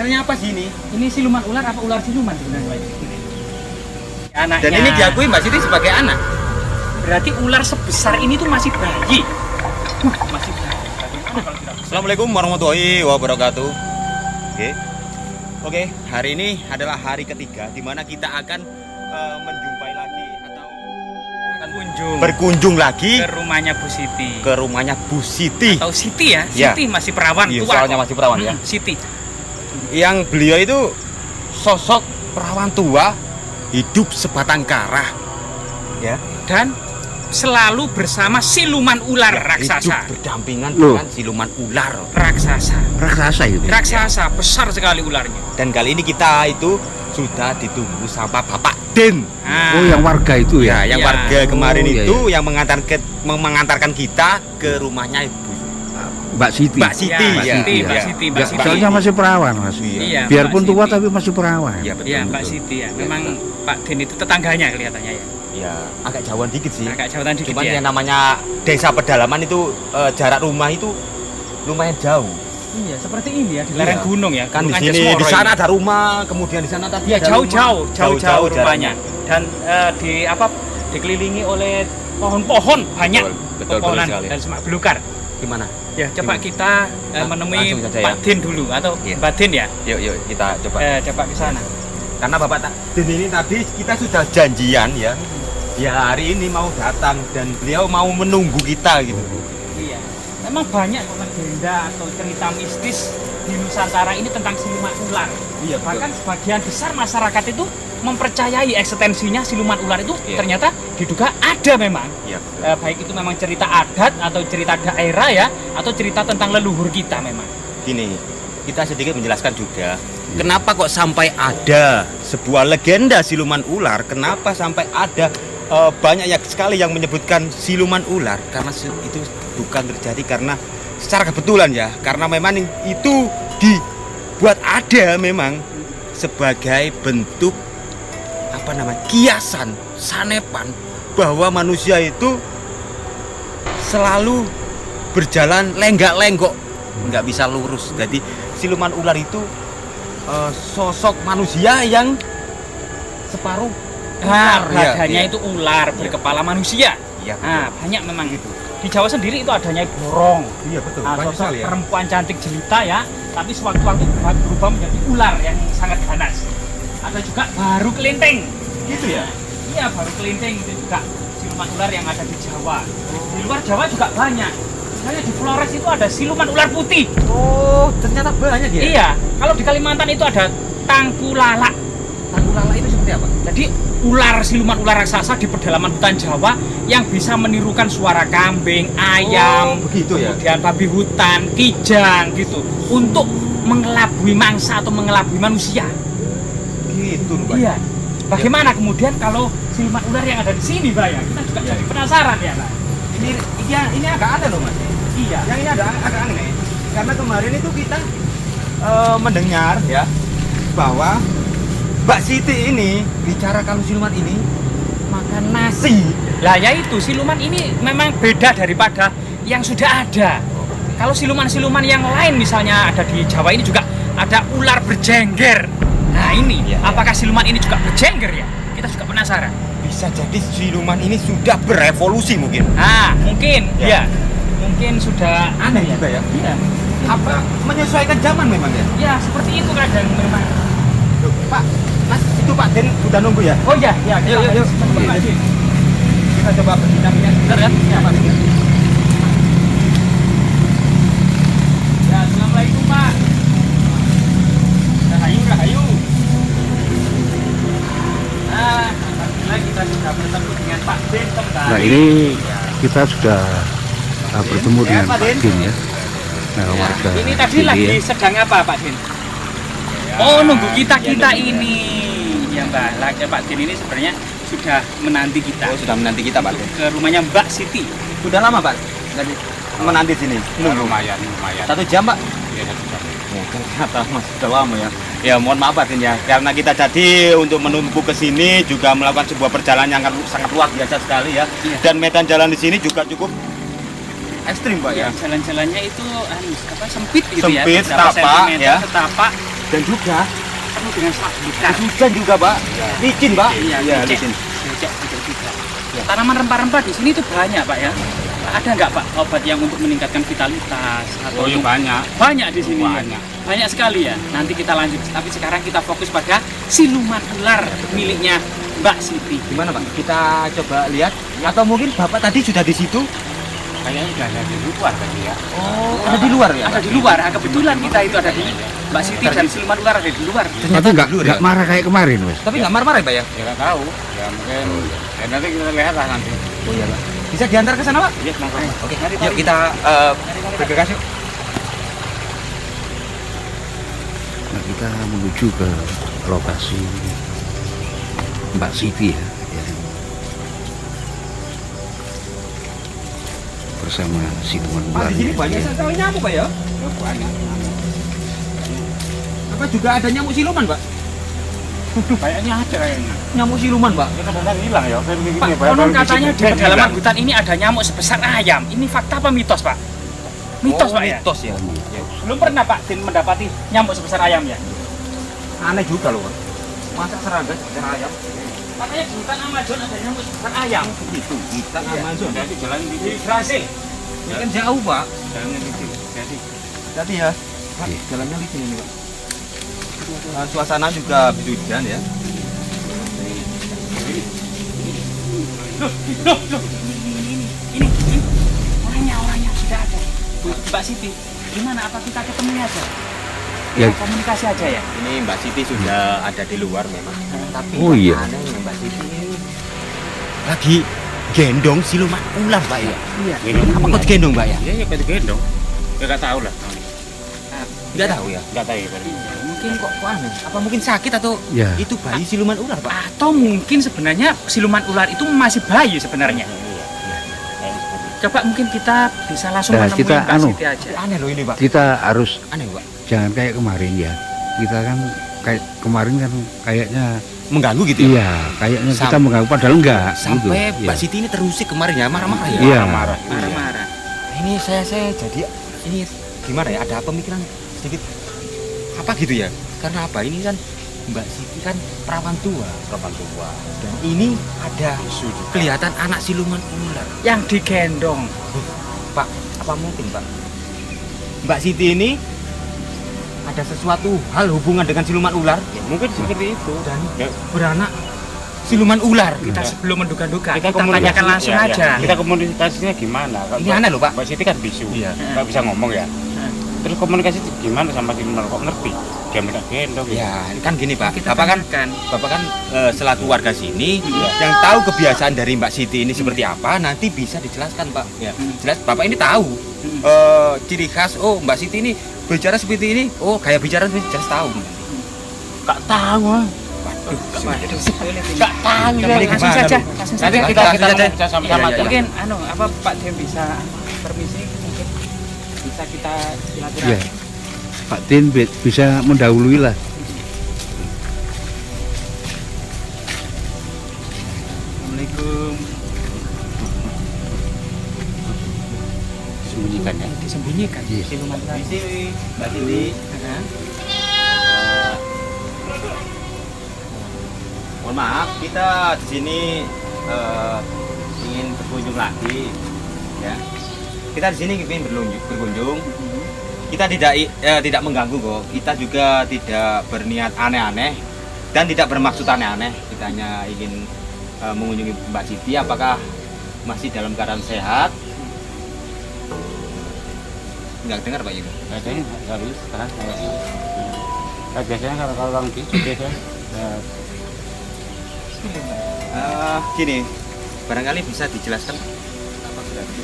sebenarnya apa sih ini? Ini siluman ular apa ular siluman sebenarnya, Pak? Anaknya. Dan ini diakui Mbak Siti sebagai anak. Berarti ular sebesar ini tuh masih bayi. Wah, masih bayi. Bagaimana kalau tidak? Assalamualaikum warahmatullahi wabarakatuh. Oke, hari ini adalah hari ketiga di mana kita akan menjumpai lagi atau akan berkunjung lagi ke rumahnya Bu Siti. Ke rumahnya Bu Siti. Atau Siti ya? Ya. Siti masih perawan Iya, tua. soalnya masih perawan ya. Siti. Yang beliau itu sosok perawan tua, hidup sebatang kara. Ya. Dan selalu bersama siluman ular raksasa. Hidup berdampingan dengan siluman ular Raksasa. Raksasa itu. Raksasa, besar sekali ularnya. Dan kali ini kita itu sudah ditunggu sama Bapak Den. Ah. Oh, yang warga itu ya. Ya, yang Ya. warga kemarin Oh, iya, itu yang mengantarkan kita ke rumahnya Ibu Mbak Siti. Mbak Siti. Mbak ya. Siti, Mbak Ya. Siti, Mbak Siti. Soalnya masih perawan, Mas. Iya, Biarpun Mbak tua Siti. tapi masih perawan. Iya, betul. Iya, Mbak betul. Siti ya. Memang Pak Den itu tetangganya kelihatannya ya. Ya, agak jauhan dikit sih. Agak jauhan dikit Cuman ya. yang namanya desa pedalaman itu jarak rumah itu lumayan jauh. Iya, seperti ini ya di lereng Iya. gunung ya. Kan di Gunung sini Anjas Moro di sana ini. ada rumah, kemudian di sana tadi Ya ada jauh-jauh, rumah. jauh-jauh jaraknya. rumahnya. Dan di apa dikelilingi oleh pohon-pohon banyak. Betul Pepohonan sekali. dan semak belukar. Gimana? Ya, coba kita menemui langsung saja Pak ya. Den dulu atau Iya. Mbak Den ya. Yuk kita coba. Coba ke sana. Karena Bapak Den ini tadi kita sudah janjian ya. Ya hari ini mau datang dan beliau mau menunggu kita gitu. Iya. Memang banyak legenda atau cerita mistis di Nusantara ini tentang siluman ular. Iya, betul. Bahkan sebagian besar masyarakat itu mempercayai eksistensinya siluman ular itu Iya. ternyata diduga ada memang. Iya. Baik itu memang cerita adat atau cerita daerah ya, atau cerita tentang leluhur kita memang. Gini, kita sedikit menjelaskan juga. Kenapa kok sampai ada sebuah legenda siluman ular? Kenapa sampai ada banyak sekali yang menyebutkan siluman ular? Karena itu bukan terjadi karena secara kebetulan ya. Karena memang itu dibuat ada memang sebagai bentuk apa namanya kiasan, sanepan bahwa manusia itu selalu berjalan lenggak-lenggok, nggak bisa lurus. Jadi siluman ular itu sosok manusia yang separuh Nah, ular, badannya ya. itu ular berkepala manusia. Iya, betul. Nah, banyak memang gitu. Di Jawa sendiri itu adanya borong. Iya betul. Nah, Banyak sosok sekali ya. perempuan cantik jelita ya, tapi sewaktu-waktu berubah menjadi ular yang sangat ganas. Ada juga baru kelinteng. Gitu ya. Iya, baru kelinteng itu juga siluman ular yang ada di Jawa. Di luar Jawa juga banyak. Misalnya di Flores itu ada siluman ular putih. Oh, ternyata banyak ya. Iya, kalau di Kalimantan itu ada tangkulala. Tangkulala itu seperti apa? Jadi ular siluman ular raksasa di pedalaman hutan Jawa yang bisa menirukan suara kambing, ayam, begitu ya. kemudian babi hutan, kijang gitu untuk mengelabui mangsa atau mengelabui manusia. Gitu Mbak. Iya. Bagaimana kemudian kalau siluman ular yang ada di sini, Mbak ya? Kita juga jadi penasaran ya, Mbak. Ini agak aneh loh Mas. Iya. Yang ini agak aneh. Karena kemarin itu kita mendengar ya bahwa Mbak Siti ini bicara kalau siluman ini makan nasi. Lah ya itu siluman ini memang beda daripada yang sudah ada. Kalau siluman-siluman yang lain misalnya ada di Jawa ini juga ada ular berjengger. Nah ini, Ya, apakah siluman ini juga berjengger ya? Kita juga penasaran. Bisa jadi siluman ini sudah berevolusi mungkin. Nah mungkin Ya. ya, mungkin sudah Aneh juga ya. Iya. Apa menyesuaikan zaman memang ya? Ya seperti itu kadang memang. Loh, Pak, Mas, itu Pak Den udah nunggu ya? Oh ya, ya. Yuk. Kita coba berbincangnya sebentar ya. Ya, Pak. Ya, assalamualaikum Pak. Rahayu. Nah, alhamdulillah kita sudah bertemu dengan Pak Den kembali. Nah, ini kita sudah bertemu dengan Pak Pak Den. Din ya. Nah, warga Ini tadi sini lagi ya. sedang apa Pak Din? Oh nunggu kita ini. Ya Mbak, lagi Pak Din ini sebenarnya sudah menanti kita. Oh, sudah menanti kita Pak Den. Ke rumahnya Mbak Siti. Sudah lama Pak? Tadi menanti sini. Lumayan. 1 jam Pak? Ya, 1 jam. Ya, ternyata Mas sudah lama ya. Ya mohon maaf Pak Den ya, karena kita jadi untuk menumpuk ke sini juga melakukan sebuah perjalanan yang sangat luar biasa sekali ya. Iya. Dan medan jalan di sini juga cukup ekstrim Pak ya. Ya, jalan-jalannya itu sempit gitu ya. Sempit, beberapa setapak, sentimeter, ya. setapak. Dan juga penuh dengan semak belukar. hujan juga, Pak. Licin, Pak. Iya, licin. Becek juga. Tanaman rempah-rempah di sini tuh banyak, Pak ya. Ada nggak, Pak, obat yang untuk meningkatkan vitalitas atau iya banyak. banyak di sini? Banyak. Banyak sekali ya. Nanti kita lanjut. Tapi sekarang kita fokus pada siluman ular miliknya Mbak Siti. Gimana, Pak? Kita coba lihat atau mungkin Bapak tadi sudah di situ? Kayaknya udah ada di luar tadi ya. Oh, ada di luar ya? Ada di luar. Nah, kebetulan kita itu ada di Mbak Siti dan siluman ular ada di luar. Tapi nggak marah kayak kemarin, Mas. Tapi nggak marah-marah ya, Pak ya? Ya nggak tahu. Ya mungkin. Ya nanti kita lihat lah nanti. Oh iya, Pak. Bisa diantar ke sana, Pak? Iya, monggo. Oke, yuk kita bergegas yuk. Nah, kita menuju ke lokasi Mbak Siti ya. Bersama siluman Pak, ular. di sini banyak sekali nyamuk, Pak ya? Ya, banyak. Apa juga ada nyamuk siluman, Pak? Kayaknya ada kayaknya. Nyamuk siluman, Pak. Ya kadang-kadang hilang ya. Kayak begini, Pak, Pak. konon Baru katanya di dicek, pedalaman hilang. hutan ini ada nyamuk sebesar ayam. Ini fakta apa mitos, Pak? Mitos, Oh, Pak ya? Mitos ya. Belum pernah Pak Din mendapati nyamuk sebesar ayam ya? Aneh juga loh, Pak. Masa serangga sebesar ayam? Makanya di hutan Amazon ada nyamuk sebesar ayam. Itu, kita Iya. Amazon. Jadi jalan di Di Brasil. Ini kan jauh, Pak. jalannya di sini. Jadi Hati ya. Pak, jalannya licin ini, Pak. Suasana juga hujan ya. Ini orangnya sudah ada. Mbak Siti, gimana? Apa kita ketemunya aja? Ya. Komunikasi aja ya? Ini Mbak Siti sudah ada di luar memang. Tapi Oh, iya. anehnya Mbak Siti ini lagi gendong siluman ular, Pak ya. Iya. Apa kok digendong, Mbak ya? iya ya kayak gendong. Ya nggak tahu lah. Nggak tahu ya. Nggak tahu ya. Pak. Mungkin kok aneh. Apa mungkin sakit atau Ya. itu bayi siluman ular, Pak? Atau mungkin sebenarnya siluman ular itu masih bayi sebenarnya. Iya. Kayaknya seperti itu. Coba mungkin kita bisa langsung Nah, menemui kita, Mbak anu. Siti aja. Aneh loh ini, Pak. Kita harus Aneh, Pak. jangan kayak kemarin ya. Kita kan kayak kemarin kan kayaknya Mengganggu gitu ya. iya, kayaknya kita Sam- mengganggu padahal enggak Sampai gitu. Mbak Iya. Siti ini terusik kemarin ya, marah-marah ya. Iya. Marah. Marah-marah. Ini saya jadi ini gimana ya? Ada pemikiran sedikit apa gitu ya? Karena apa? Ini kan Mbak Siti kan perawan tua Kapan tua? dan ini ada Isu juga. kelihatan anak siluman ular. Yang digendong. Pak, apa mungkin, Pak? Mbak Siti ini ada sesuatu hal hubungan dengan siluman ular Ya, mungkin seperti itu. dan Ya, beranak siluman ular. Kita sebelum menduga-duga, kita komunikasi- tanyakan langsung ya, aja. ya. Kita komunikasinya gimana? Ini aneh loh, Pak. Mbak Siti kan bisu. Iya. Nggak bisa ngomong ya. Terus komunikasi gimana sama siluman kok ngerti? Dia minta gendong Ya, kan gini, Pak. Kita Bapak kan tanyakan. Bapak kan selaku warga sini Iya. yang tahu kebiasaan dari Mbak Siti ini seperti apa, nanti bisa dijelaskan, Pak. Ya, jelas Bapak ini tahu ciri khas. Oh, Mbak Siti ini bicara seperti ini. Oh, kayak bicara seperti jelas tahu. Nggak tahu. Ah. Nggak tahu ya. Ini Langsung gimana, saja. Bu? Langsung Nanti saja. kita Langsung saja. bisa sama-sama Iya, aja. iya. Mungkin apa Pak Dem bisa permisi mungkin bisa kita Iya. silaturahmi. Pak Din bisa mendahului lah. Assalamualaikum. Sembunyikan ya. Disembunyikan Iya. siluman ular. Di sini, Mbak Siti. Mohon maaf, kita di sini ingin berkunjung lagi, ya. Kita di sini ingin berkunjung. Kita tidak mengganggu kok. Kita juga tidak berniat aneh-aneh dan tidak bermaksud aneh-aneh. Kita hanya ingin mengunjungi Mbak Siti. Apakah masih dalam keadaan sehat? Nggak dengar, Pak Yudo? Kayaknya nggak bisa sekarang. Nah, biasanya kalau orang bisu biasanya Gini, barangkali bisa dijelaskan apa berarti?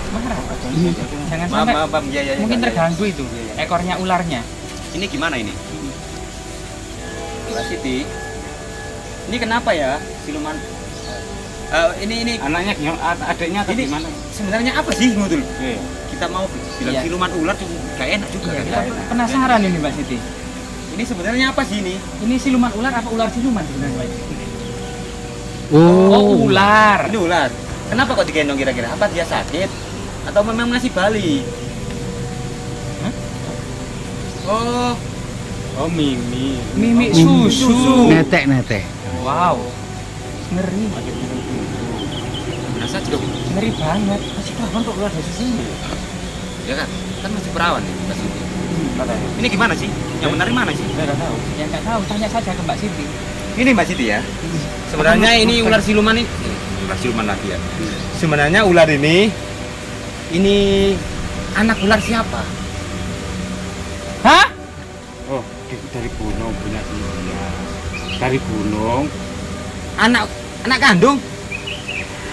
Marah Pak Dem. Jangan Maaf, sampai maaf, maaf. Ya, ya, ya, mungkin ya, ya. terganggu itu ekornya ularnya. Ini gimana ini? Mbak Siti, ini kenapa ya siluman? Ini anaknya adiknya atau Ini- gimana? sebenarnya apa sih Ngudul? Iya. Kita mau bilang Iya. siluman ular tuh gak enak juga. Iya, kan? kita penasaran ini Mbak Siti. Ini sebenarnya apa sih ini? Ini siluman ular apa ular siluman sebenarnya Mbak Siti? Oh, Oh, ular. Ini ular. Kenapa kok digendong kira-kira? Apa dia sakit? Atau memang masih Bali? Hah? Oh, Oh, mimi. Mimi susu. Netek. Wow. Ngeri. Merasa juga Ngeri banget. Masih perawan kok keluar dari sini. ya kan? Kan masih perawan nih Mbak Siti. Katanya. Ini gimana sih? Yang benar mana sih? Saya nggak tahu. Ya nggak tahu, tanya saja ke Mbak Siti. Ini Mbak Siti ya. Sebenarnya ini ular siluman ini ular siluman lagi ya. Sebenarnya ular ini anak ular siapa? Hah? Oh, dari gunung punya dia. Dari gunung. Anak kandung?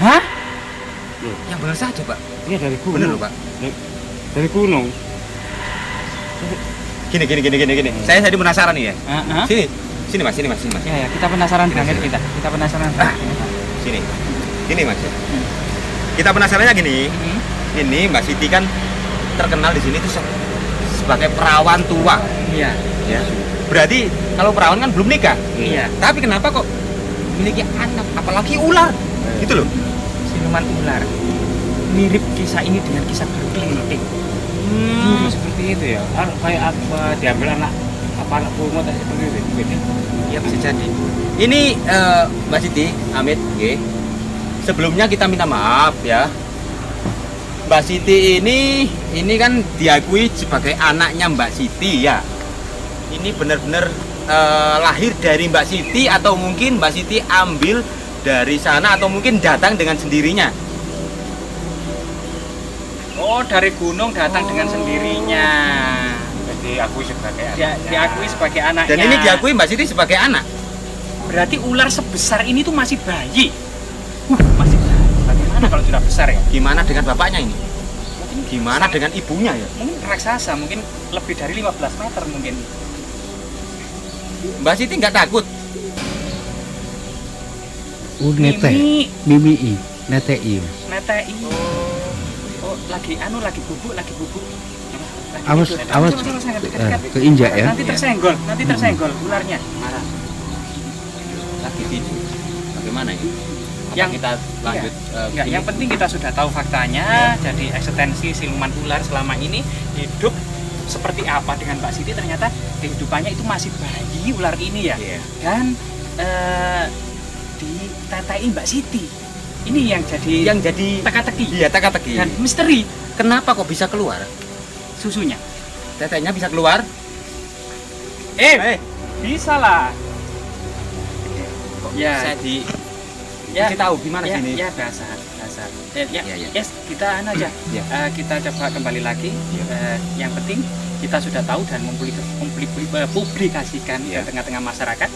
Hah? Yang benar saja, Pak. Iya dari gunung. Benar loh, Pak. Dari gunung. Gini. Saya jadi penasaran nih ya. Hah? Sini Mas. Ya, kita penasaran banget kita. Kita penasaran. Sini. Gini Mas. Kita penasarannya gini. Ini Mbak Siti kan terkenal di sini tuh sebagai perawan tua, Iya. ya. Berarti kalau perawan kan belum nikah. Iya. Tapi kenapa kok memiliki anak, apalagi ular? Gitu loh. Siluman ular. Mirip kisah ini dengan kisah berkelinting. Dulu seperti itu ya. Kayak apa diambil anak pungut seperti itu. Ya bisa jadi. Ini Mbak Siti, Amit, nggih. Sebelumnya kita minta maaf ya. Mbak Siti ini kan diakui sebagai anaknya Mbak Siti ya. Ini benar-benar lahir dari Mbak Siti atau mungkin Mbak Siti ambil dari sana atau mungkin datang dengan sendirinya. Oh, dari gunung datang dengan sendirinya. Jadi aku sebagai Diakui sebagai anaknya. Dan ini diakui Mbak Siti sebagai anak. Berarti ular sebesar ini tuh masih bayi. Masih bayi. Bagaimana kalau sudah besar ya? Gimana dengan bapaknya ini? Mungkin Gimana dengan ibunya ya? mungkin raksasa, mungkin lebih dari 15 meter mungkin. Mbak Siti nggak takut? Netek. Mimi. Netei. Netei. Oh, lagi bubuk. Lagi Awas, bubuk. awas. Sama, dekat. Keinjak ya. Nanti tersenggol ularnya. Lagi tidur. Bagaimana ini? Apa Yang- kita lanjut? Enggak, yang penting kita sudah tahu faktanya. Jadi eksistensi siluman ular selama ini hidup seperti apa dengan Mbak Siti, ternyata kehidupannya itu masih bayi ular ini ya. Iya. Dan ditatain Mbak Siti. Ini yang jadi teka-teki Iya, teka-teki. dan misteri Kenapa kok bisa keluar? susunya. Tetenya bisa keluar? Bisa lah. Ya. Saya Ya, kasih tahu gimana ya, sini? ya dasar. Ya, Ya. yes, kita aja. Ya. Kita coba kembali lagi. Yang penting kita sudah tahu dan publikasikan Ya. ke tengah-tengah masyarakat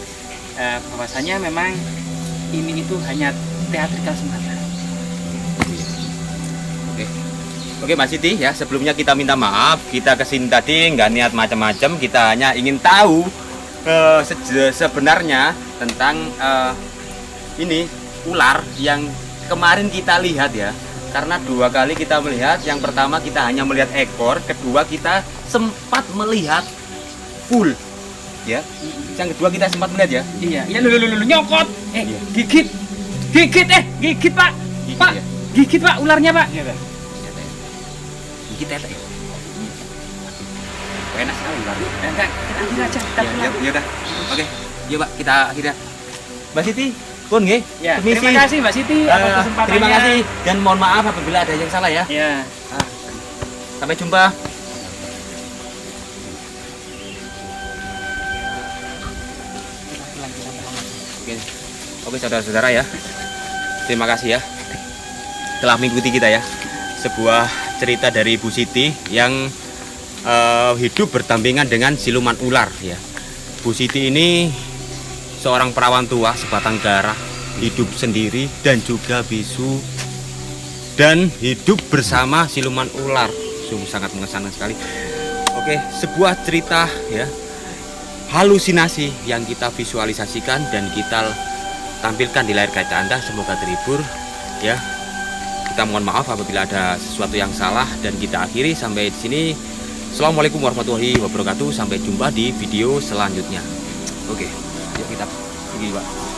bahwasanya memang ini itu hanya teatrikal semata. Oke Mbak Siti ya, sebelumnya kita minta maaf, kita kesini tadi nggak niat macam-macam, kita hanya ingin tahu sebenarnya tentang ini ular yang kemarin kita lihat ya. Karena 2 kali kita melihat, yang pertama kita hanya melihat ekor, kedua kita sempat melihat full ya. Yang kedua kita sempat melihat ya. Iya, lu nyokot. Iya. Gigit Pak. Gigit, Pak, ya? gigit Pak ularnya Pak. Iya, Kita ya. Enak sekali ular. Enggak, kita ambil aja, kita pulang. Ya udah. Oke. Yuk Pak, kita akhirnya. Mbak Siti, pun nggih. Ya, Permisi. terima kasih Mbak Siti atas kesempatannya. Terima kasih dan mohon maaf apabila ada yang salah ya. Ya. Sampai jumpa. Oke. Oke saudara-saudara ya. Terima kasih ya telah mengikuti kita ya. Sebuah cerita dari Ibu Siti yang hidup berdampingan dengan siluman ular ya. Bu Siti ini seorang perawan tua sebatang kara, hidup sendiri dan juga bisu dan hidup bersama siluman ular. Sungguh sangat mengesankan sekali. Oke, sebuah cerita ya, halusinasi yang kita visualisasikan dan kita tampilkan di layar kaca Anda. Semoga terhibur ya. Kita mohon maaf apabila ada sesuatu yang salah dan kita akhiri sampai di sini. Assalamualaikum warahmatullahi wabarakatuh. Sampai jumpa di video selanjutnya. Oke, yuk kita pergi Pak.